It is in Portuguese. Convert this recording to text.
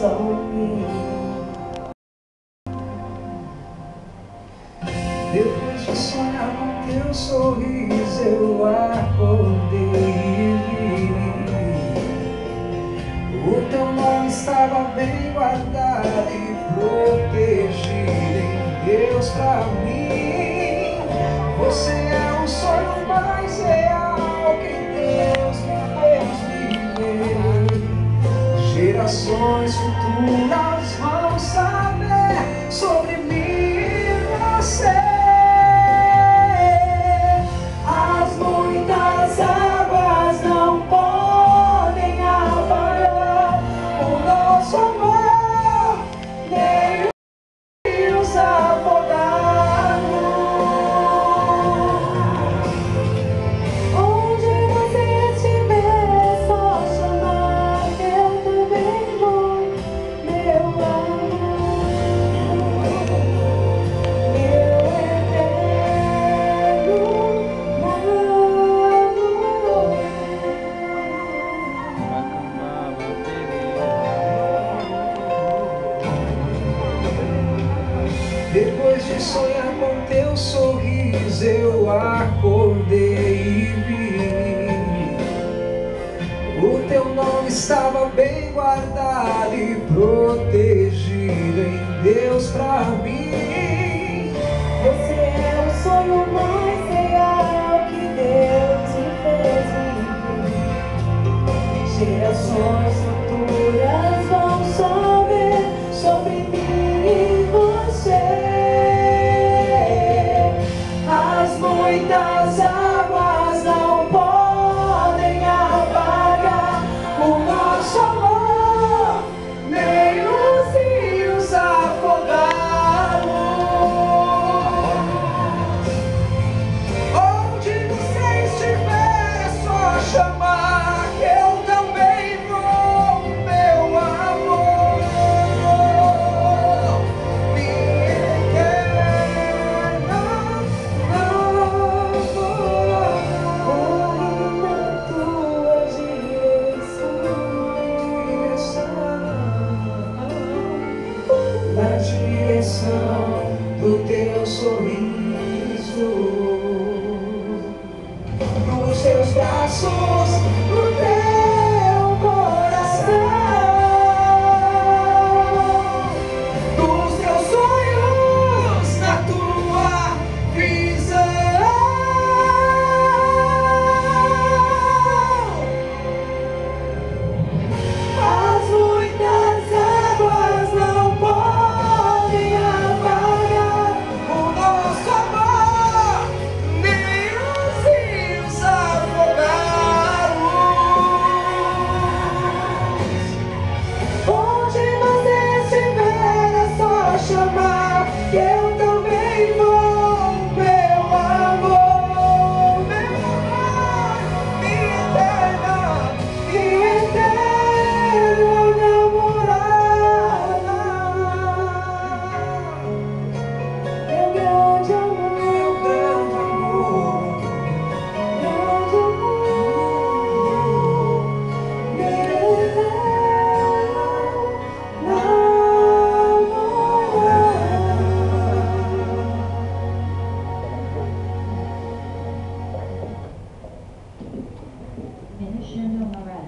só mim. Depois de sonhar com teu sorriso, eu acordei e vi. O teu nome estava bem guardado e protegido em Deus pra mim. Você é o sonho mais real que Deus me fez viver. Gerações futuras vão saber sobre mim e você. As muitas águas não podem apagar o nosso amor, nem os rios afogados. Onde você estiver, é só chamar, que eu também vou, meu amor, meu eterno Depois de sonhar com teu sorriso, eu acordei e vi. O teu nome estava bem guardado e protegido em Deus pra mim. Você é o sonho mais real que Deus me fez viver. Gerações futuras vão saber sobre mim e você. As muitas águas não podem apagar o nosso amor, nem os rios afogados. Onde você estiver, é só chamar, que eu também vou, meu amor, minha eterna amor. Corre na tua direção, na direção do teu sorriso, nos teus braços, no teu coração, dos teus sonhos, na tua visão. As muitas águas não podem apagar o nosso amor, nem os rios afogados. Onde você estiver, é só chamar, que eu também vou, meu amor, minha eterna namorada, meu grande amor, meu grande amor, grande amor, meu eterno namorado.